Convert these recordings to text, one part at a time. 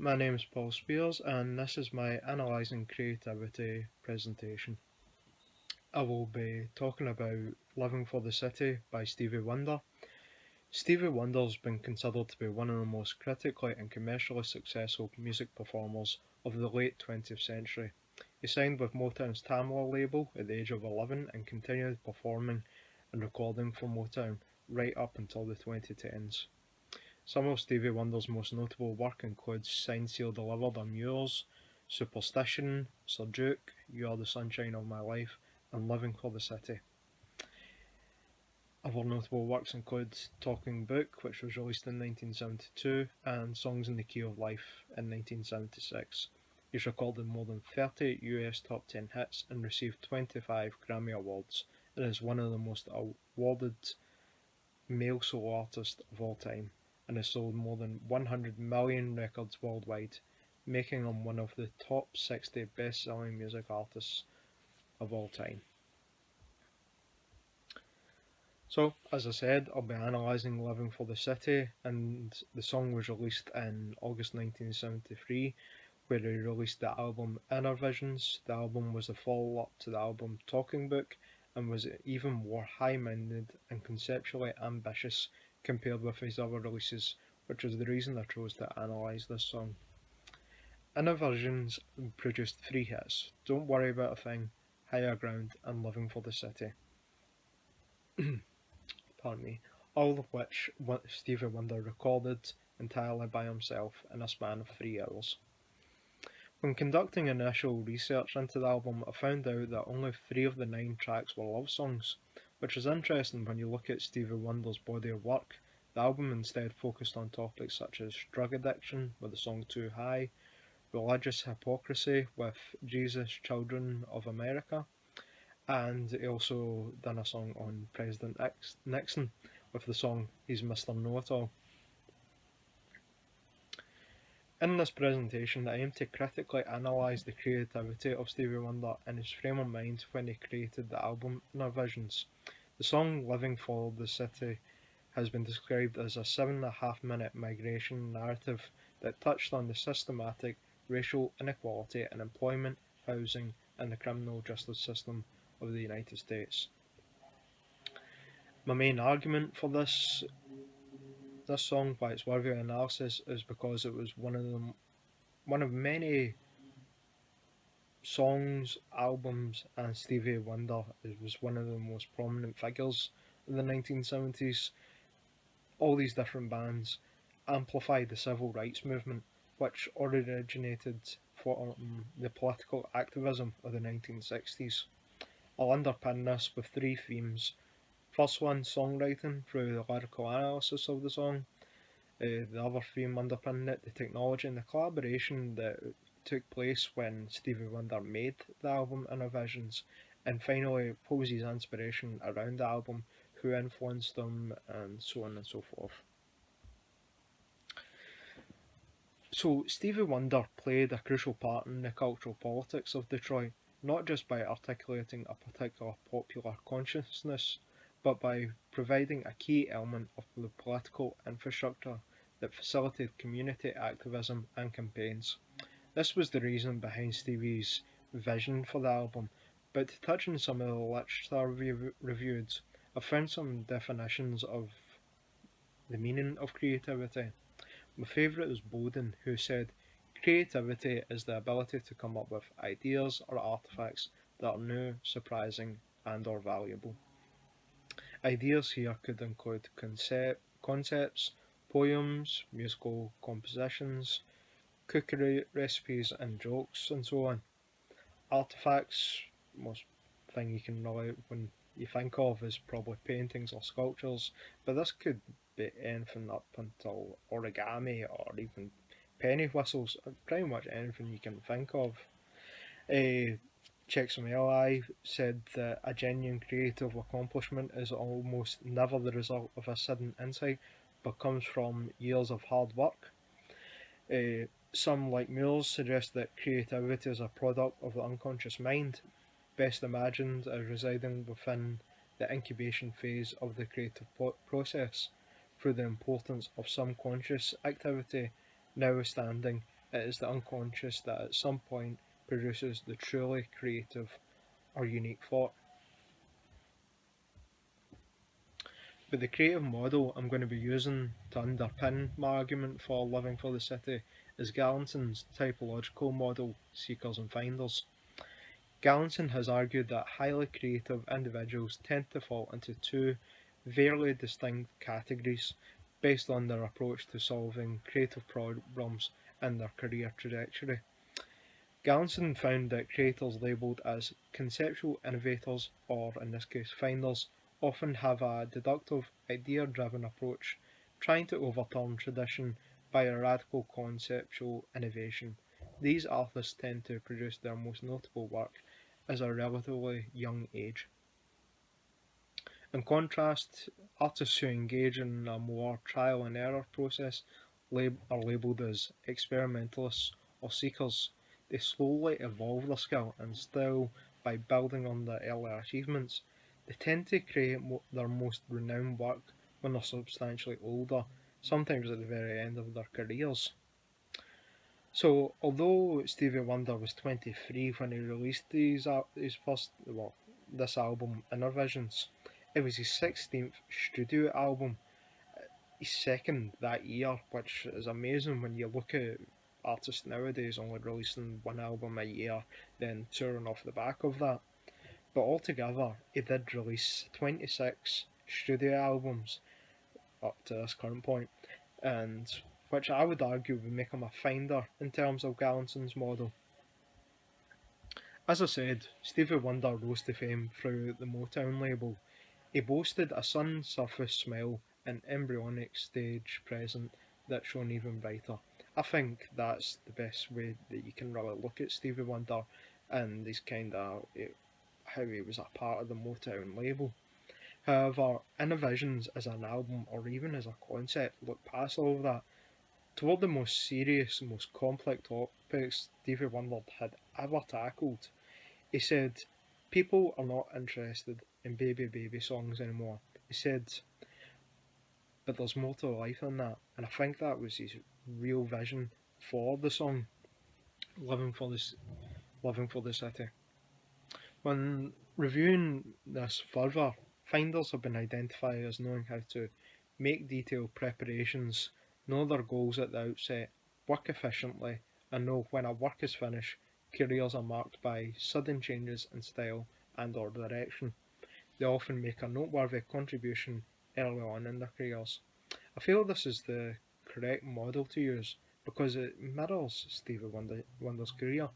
My name is Paul Spears and this is my Analysing Creativity presentation. I will be talking about Living for the City by Stevie Wonder. Stevie Wonder has been considered to be one of the most critically and commercially successful music performers of the late 20th century. He signed with Motown's Tamla label at the age of 11 and continued performing and recording for Motown right up until the 2010s. Some of Stevie Wonder's most notable work includes Signed, Sealed, Delivered, I'm Yours, Superstition, Sir Duke, You Are the Sunshine of My Life, and Living for the City. Other notable works include Talking Book, which was released in 1972, and Songs in the Key of Life in 1976. He's recorded more than 30 US top 10 hits and received 25 Grammy Awards, and is one of the most awarded male solo artists of all time, and has sold more than 100 million records worldwide, making him one of the top 60 best-selling music artists of all time. So, as I said, I'll be analysing Living for the City, and the song was released in August 1973, where he released the album Inner Visions. The album was the follow-up to the album Talking Book, and was even more high-minded and conceptually ambitious compared with his other releases, which is the reason I chose to analyse this song. Inner Visions produced 3 hits: Don't Worry About a Thing, Higher Ground, and Living for the City. Pardon me, all of which Stevie Wonder recorded entirely by himself in a span of 3 hours. When conducting initial research into the album, I found out that only 3 of the 9 tracks were love songs, which is interesting when you look at Stevie Wonder's body of work. The album instead focused on topics such as drug addiction with the song Too High, religious hypocrisy with Jesus, Children of America, and he also done a song on President Nixon with the song He's Mr. Know-It-All. In this presentation, I aim to critically analyse the creativity of Stevie Wonder and his frame of mind when he created the album Inner Visions. The song Living for the City has been described as a 7.5-minute migration narrative that touched on the systematic racial inequality in employment, housing, and the criminal justice system of the United States. My main argument for this song, why it's worthy of analysis, is because it was one of many songs, albums, and Stevie Wonder was one of the most prominent figures in the 1970s. All these different bands amplified the civil rights movement, which originated from the political activism of the 1960s. I'll underpin this with 3 themes. First one, songwriting through the lyrical analysis of the song. The other theme underpinning it, the technology and the collaboration that took place when Stevie Wonder made the album Inner Visions. And finally, what was his inspiration around the album, who influenced him, and so on and so forth. So, Stevie Wonder played a crucial part in the cultural politics of Detroit, not just by articulating a particular popular consciousness, but by providing a key element of the political infrastructure that facilitated community activism and campaigns. This was the reason behind Stevie's vision for the album, but to touch on some of the literature reviewed, I found some definitions of the meaning of creativity. My favourite is Bowden, who said, "Creativity is the ability to come up with ideas or artifacts that are new, surprising, and or valuable." Ideas here could include concepts, poems, musical compositions, cookery recipes and jokes, and so on. Artifacts, most thing you can relate when you think of is probably paintings or sculptures, but this could be anything up until origami or even penny whistles, pretty much anything you can think of. Csikszentmihalyi said that a genuine creative accomplishment is almost never the result of a sudden insight, but comes from years of hard work. Some, like Muir's, suggest that creativity is a product of the unconscious mind, best imagined as residing within the incubation phase of the creative process, through the importance of some conscious activity notwithstanding It is the unconscious that at some point produces the truly creative or unique thought. But the creative model I'm going to be using to underpin my argument for living for the city is Gallinson's typological model, seekers and finders. Gallinson has argued that highly creative individuals tend to fall into two very distinct categories based on their approach to solving creative problems and their career trajectory. Gallinson found that creators labelled as conceptual innovators, or in this case finders, often have a deductive, idea driven approach, trying to overturn tradition by a radical conceptual innovation. These artists tend to produce their most notable work at a relatively young age. In contrast, artists who engage in a more trial and error process are labelled as experimentalists or seekers. They slowly evolve their skill and style by building on their earlier achievements. They tend to create their most renowned work when they're substantially older, sometimes at the very end of their careers. So, although Stevie Wonder was 23 when he released his first, well, this album, Inner Visions, it was his 16th studio album, his second that year, which is amazing when you look at artists nowadays only releasing one album a year, then touring off the back of that. But altogether, he did release 26 studio albums up to this current point, and which I would argue would make him a finder in terms of Gallinson's model. As I said, Stevie Wonder rose to fame through the Motown label. He boasted a sun-surfaced smile and embryonic stage presence that shone even brighter. I think that's the best way that you can really look at Stevie Wonder and his kind of how he was a part of the Motown label. However, Innovisions as an album or even as a concept look past all of that. Toward the most serious, most complex topics Stevie Wonder had ever tackled, he said, "People are not interested in baby baby songs anymore." He said, "But there's more to life than that." And I think that was his real vision for the song, Living for this Living for the City. When reviewing this further, finders have been identified as knowing how to make detailed preparations, know their goals at the outset, work efficiently, and know when a work is finished, careers are marked by sudden changes in style and or direction. They often make a noteworthy contribution early on in their careers. I feel this is the correct model to use because it mirrors Wonder's career.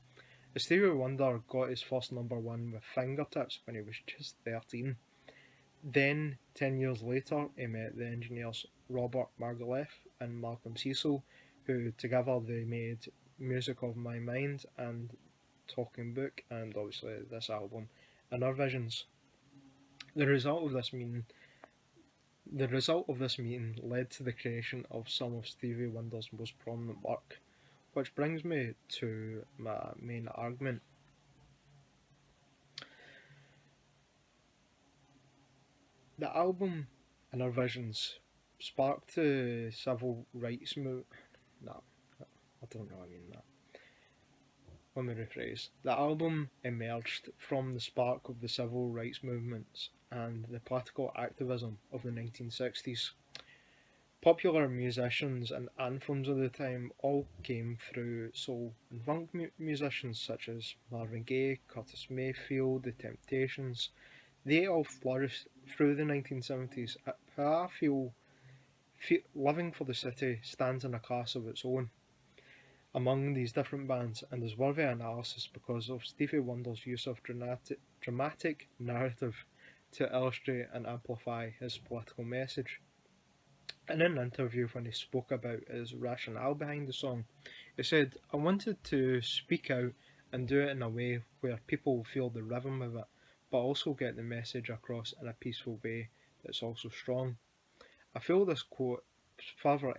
Stevie Wonder got his first number one with Fingertips when he was just 13. Then, 10 years later, he met the engineers Robert Margouleff and Malcolm Cecil, who together they made Music of My Mind and Talking Book, and obviously this album, Inner Visions. The result of this meeting led to the creation of some of Stevie Wonder's most prominent work, which brings me to my main argument. The album Inner Visions sparked the civil rights movement. No, I don't really mean that. Let me rephrase. The album emerged from the spark of the civil rights movements and the political activism of the 1960s. Popular musicians and anthems of the time all came through soul and funk musicians such as Marvin Gaye, Curtis Mayfield, The Temptations. They all flourished through the 1970s. I feel Living for the City stands in a class of its own among these different bands and is worthy analysis because of Stevie Wonder's use of dramatic narrative to illustrate and amplify his political message. In an interview when he spoke about his rationale behind the song, he said, "I wanted to speak out and do it in a way where people feel the rhythm of it, but also get the message across in a peaceful way that's also strong." I feel this quote is further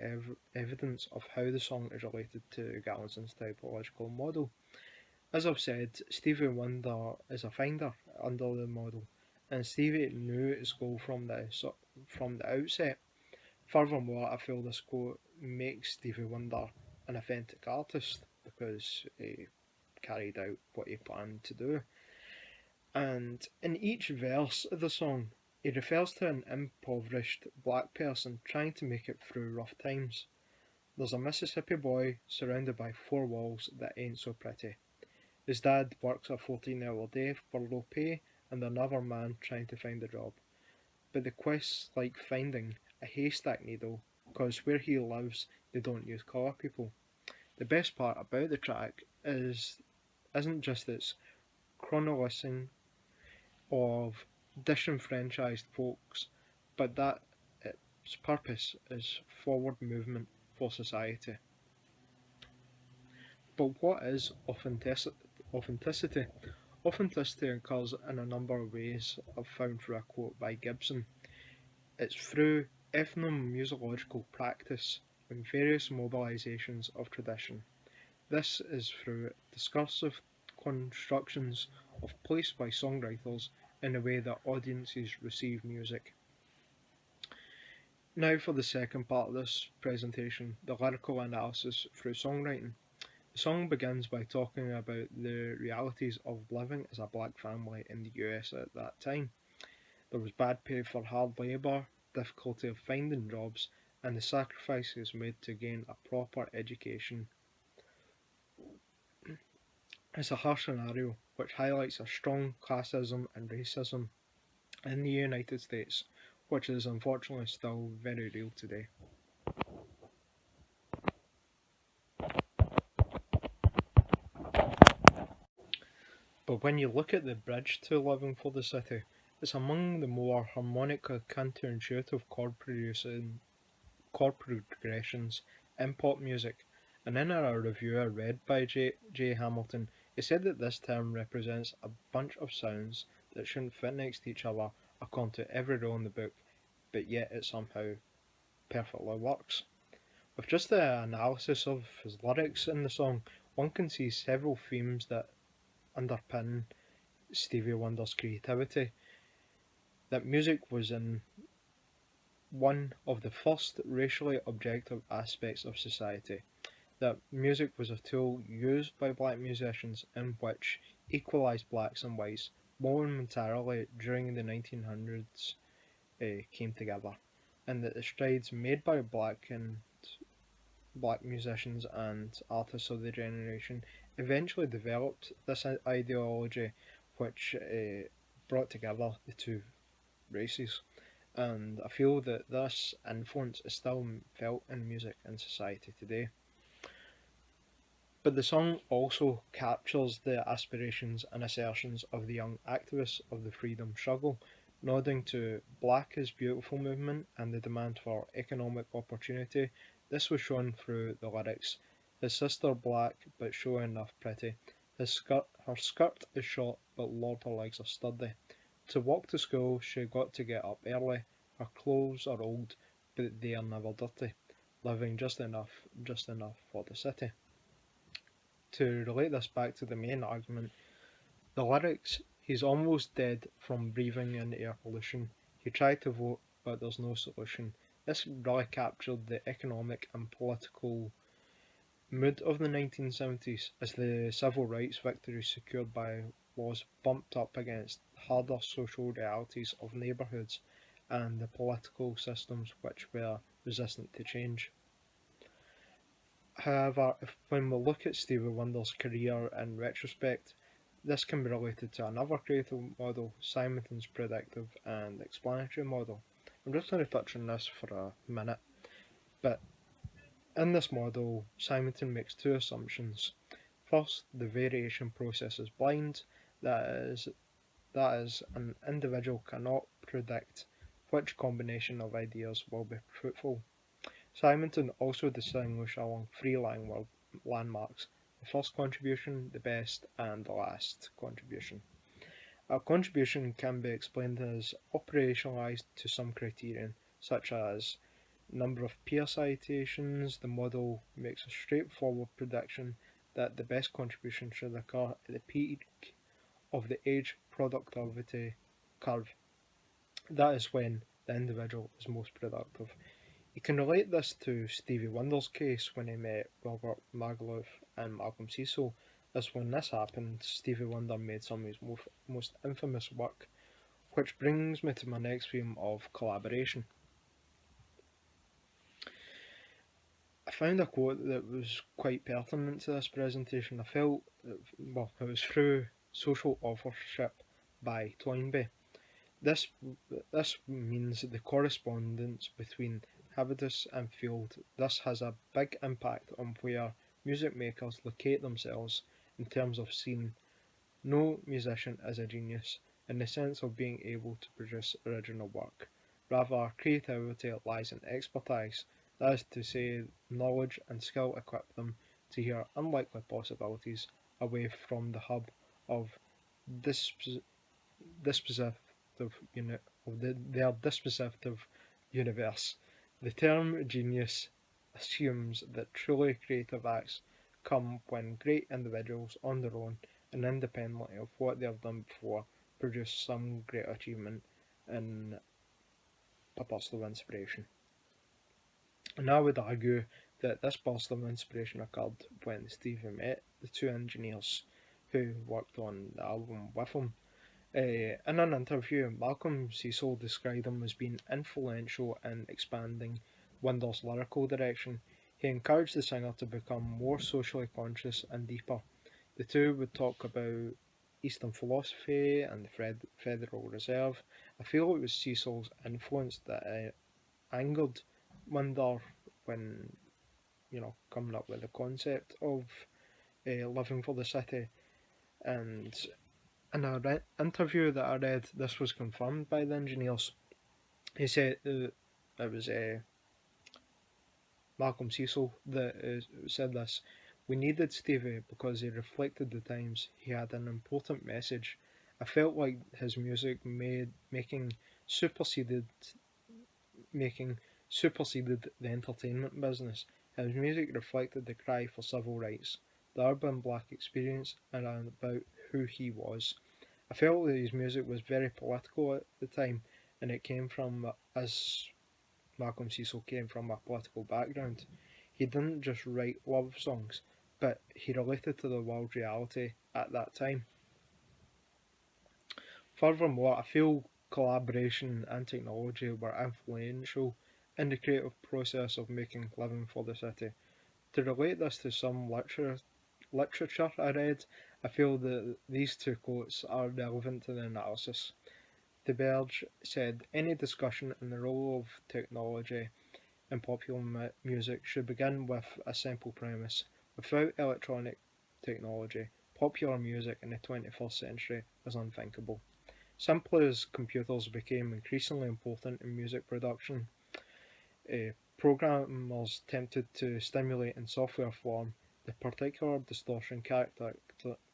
evidence of how the song is related to Gallinson's typological model. As I've said, Stevie Wonder is a finder under the model, and Stevie knew his goal from the outset. Furthermore, I feel this quote makes Stevie Wonder an authentic artist because he carried out what he planned to do. And in each verse of the song, he refers to an impoverished black person trying to make it through rough times. There's a Mississippi boy surrounded by four walls that ain't so pretty. His dad works a 14-hour day for low pay, and another man trying to find a job. But the quest's like finding a haystack needle, cause where he lives they don't use colour people. The best part about the track isn't just its chronicling of disenfranchised folks, but that its purpose is forward movement for society. But what is authenticity? Authenticity occurs in a number of ways I've found through a quote by Gibson. It's through ethnomusicological practice and various mobilisations of tradition. This is through discursive constructions of place by songwriters in the way that audiences receive music. Now for the second part of this presentation, the lyrical analysis through songwriting. The song begins by talking about the realities of living as a black family in the US at that time. There was bad pay for hard labour, difficulty of finding jobs, and the sacrifices made to gain a proper education. It's a harsh scenario which highlights a strong classism and racism in the United States, which is unfortunately still very real today. But when you look at the bridge to Living for the City, it's among the more harmonically counterintuitive chord progressions in pop music, and in a review I read by J. Hamilton, he said that this term represents a bunch of sounds that shouldn't fit next to each other according to every rule in the book, but yet it somehow perfectly works. With just the analysis of his lyrics in the song, one can see several themes that underpin Stevie Wonder's creativity. That music was in one of the first racially objective aspects of society. That music was a tool used by black musicians in which equalised blacks and whites momentarily during the 1900s came together, and that the strides made by black musicians and artists of the generation eventually developed this ideology which brought together the two races. And I feel that this influence is still felt in music and society today. But the song also captures the aspirations and assertions of the young activists of the freedom struggle, nodding to Black is Beautiful movement and the demand for economic opportunity. This was shown through the lyrics. His sister black, but sure enough pretty. Her skirt is short, but Lord her legs are sturdy. To walk to school, she got to get up early. Her clothes are old, but they are never dirty. Living just enough for the city. To relate this back to the main argument, the lyrics, he's almost dead from breathing in air pollution. He tried to vote, but there's no solution. This really captured the economic and political mood of the 1970s as the civil rights victories secured by laws bumped up against harder social realities of neighbourhoods and the political systems which were resistant to change. However, when we look at Stevie Wonder's career in retrospect, this can be related to another creative model, Simonton's predictive and explanatory model. I'm just going to touch on this for a minute, but in this model, Simonton makes two assumptions. First, the variation process is blind, that is, an individual cannot predict which combination of ideas will be fruitful. Simonton also distinguished along three landmarks: the first contribution, the best, and the last contribution. A contribution can be explained as operationalized to some criterion, such as number of peer citations. The model makes a straightforward prediction that the best contribution should occur at the peak of the age productivity curve. That is when the individual is most productive. You can relate this to Stevie Wonder's case when he met Robert Magaluf and Malcolm Cecil, as when this happened, Stevie Wonder made some of his most infamous work, which brings me to my next theme of collaboration. I found a quote that was quite pertinent to this presentation. I felt, well, it was through Social Authorship by Toynbee. This this means the correspondence between habitus and field. This has a big impact on where music makers locate themselves in terms of scene. No musician is a genius in the sense of being able to produce original work. Rather, creativity lies in expertise, that is to say, knowledge and skill equip them to hear unlikely possibilities away from the hub of dispositive their dispositive universe. The term genius assumes that truly creative acts come when great individuals on their own and independently of what they have done before produce some great achievement in a burst of inspiration. And I would argue that this burst of inspiration occurred when Stevie met the two engineers who worked on the album with him. In an interview, Malcolm Cecil described him as being influential in expanding Wonder's lyrical direction. He encouraged the singer to become more socially conscious and deeper. The two would talk about Eastern philosophy and the Federal Reserve. I feel it was Cecil's influence that angered Wonder when, coming up with the concept of living for the city. And in an interview that I read, this was confirmed by the engineers. He said it was Malcolm Cecil that said this. We needed Stevie because he reflected the times. He had an important message. I felt like his music superseded making superseded the entertainment business. His music reflected the cry for civil rights, the urban black experience, and about who he was. I felt that his music was very political at the time, and it came from, as Malcolm Cecil came from a political background. He didn't just write love songs, but he related to the world reality at that time. Furthermore, I feel collaboration and technology were influential in the creative process of making Living for the City. To relate this to some literature I read, I feel that these two quotes are relevant to the analysis. De Berge said, any discussion on the role of technology in popular music should begin with a simple premise. Without electronic technology, popular music in the 21st century is unthinkable. Simply as computers became increasingly important in music production, programmers tempted to stimulate in software form the particular distortion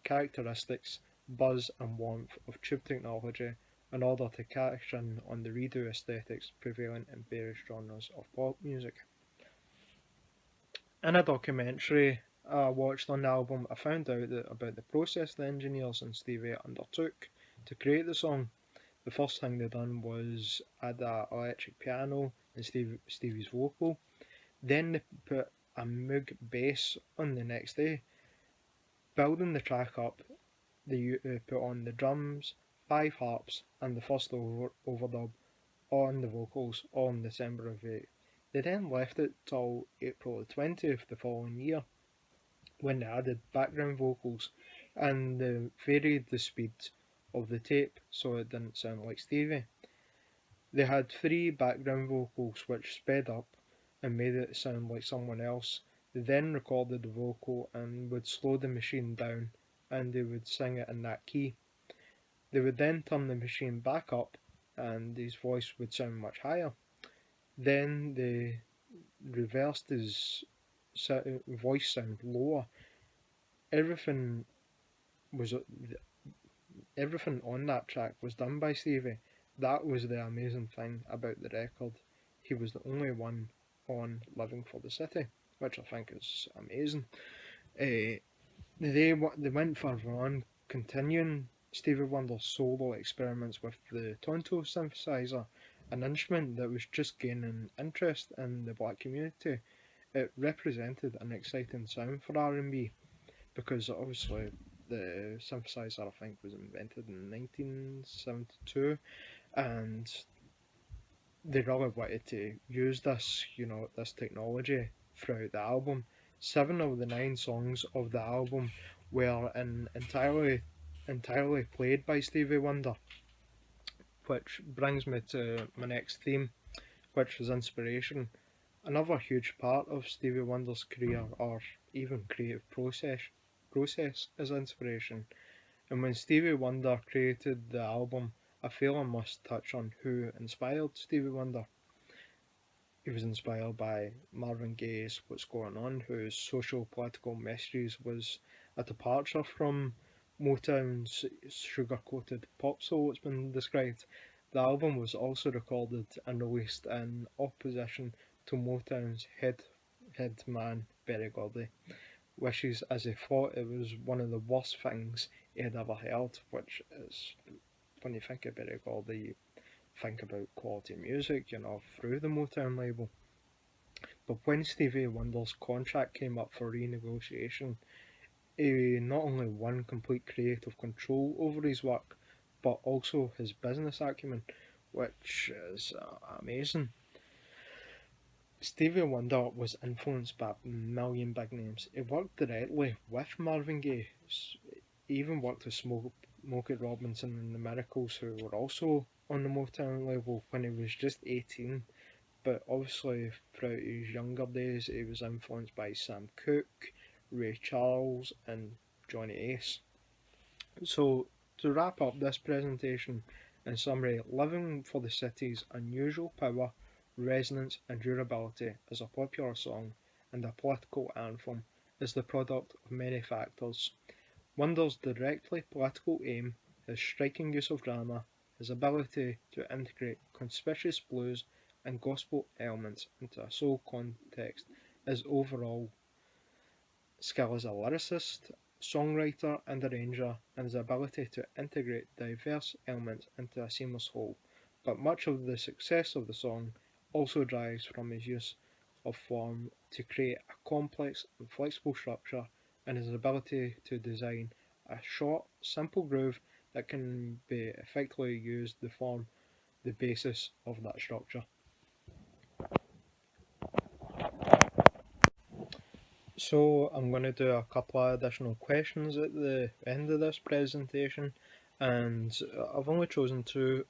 characteristics, buzz and warmth of tube technology in order to cash in on the redo aesthetics prevalent in various genres of pop music. In a documentary I watched on the album, I found out about the process the engineers and Stevie undertook to create the song. The first thing they done was add an electric piano and Stevie's vocal. Then they put a Moog bass on the next day. Building the track up, they put on the drums, 5 harps, and the first overdub on the vocals on December of 8. They then left it till April the 20th the following year, when they added background vocals and they varied the speed of the tape so it didn't sound like Stevie. They had 3 background vocals which sped up and made it sound like someone else. They then recorded the vocal and would slow the machine down and they would sing it in that key. They would then turn the machine back up and his voice would sound much higher. Then they reversed his voice sound lower. Everything was everything on that track was done by Stevie. That was the amazing thing about the record. He was the only one on Living for the City, which I think is amazing. They went further on, continuing Stevie Wonder's solo experiments with the Tonto synthesizer an instrument that was just gaining interest in the black community. It represented an exciting sound for R&B because obviously the synthesizer I think was invented in 1972, and they really wanted to use this, this technology throughout the album. 7 of the 9 songs of the album were entirely played by Stevie Wonder, which brings me to my next theme, which is inspiration. Another huge part of Stevie Wonder's career, or even creative process is inspiration. And when Stevie Wonder created the album, I feel I must touch on who inspired Stevie Wonder. He was inspired by Marvin Gaye's What's Going On, whose social political messages was a departure from Motown's sugar coated pop soul, it's been described. The album was also recorded and released in opposition to Motown's head man, Berry Gordy, wishes as he thought it was one of the worst things he had ever heard, which is, when you think of Berry Gordy, you think about quality music, through the Motown label. But when Stevie Wonder's contract came up for renegotiation, he not only won complete creative control over his work, but also his business acumen, which is amazing. Stevie Wonder was influenced by a million big names. He worked directly with Marvin Gaye. He even worked with Smokey Robinson and the Miracles, who were also on the Motown label when he was just 18. But obviously, throughout his younger days, he was influenced by Sam Cooke, Ray Charles, and Johnny Ace. So, to wrap up this presentation, in summary, Living for the City's unusual power, resonance, and durability as a popular song and a political anthem is the product of many factors. Wonder's directly political aim, his striking use of drama, his ability to integrate conspicuous blues and gospel elements into a soul context, his overall skill as a lyricist, songwriter, and arranger, and his ability to integrate diverse elements into a seamless whole. But much of the success of the song also derives from his use of form to create a complex and flexible structure, and his ability to design a short, simple groove that can be effectively used to form the basis of that structure. So I'm going to do a couple of additional questions at the end of this presentation, and I've only chosen two.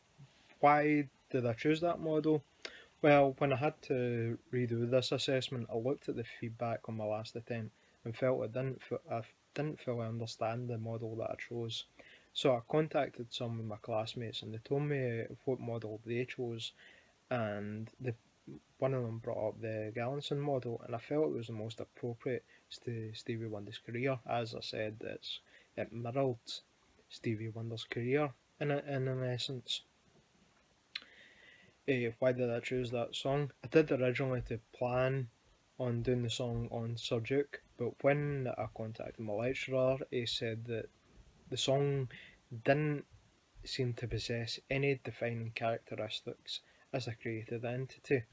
Why did I choose that model? Well, when I had to redo this assessment, I looked at the feedback on my last attempt and felt I didn't fully understand the model that I chose. So I contacted some of my classmates and they told me what model they chose, and one of them brought up the Gallinson model, and I felt it was the most appropriate to Stevie Wonder's career. As I said, it mirrored Stevie Wonder's career in an essence. Why did I choose that song? I did originally to plan on doing the song on Sir Duke, but when I contacted my lecturer, he said that the song didn't seem to possess any defining characteristics as a creative entity.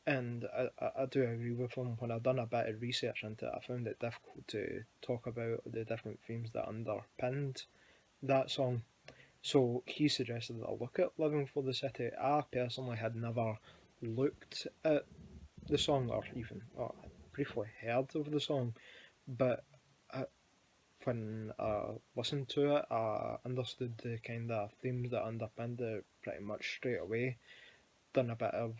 And I do agree with him. When I've done a bit of research into it, I found it difficult to talk about the different themes that underpinned that song. So he suggested that I look at Living for the City. I personally had never looked at the song or even briefly heard of the song, but when I listened to it, I understood the kind of themes that underpinned it pretty much straight away. Done a bit of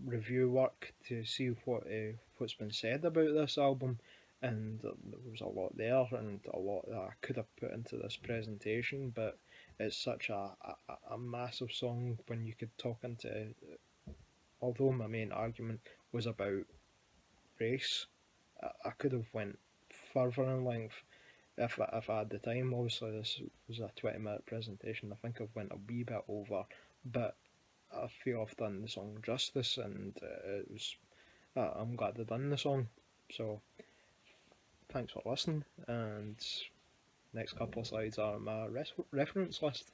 review work to see what's been said about this album, and there was a lot there and a lot that I could have put into this presentation, but it's such a massive song when you could talk into. Although my main argument was about race, I could have went further in length if I had the time. Obviously, this was a 20-minute presentation. I think I've went a wee bit over, but I feel I've done the song justice, and I'm glad I've done the song. So thanks for listening, and next couple of slides are my reference list.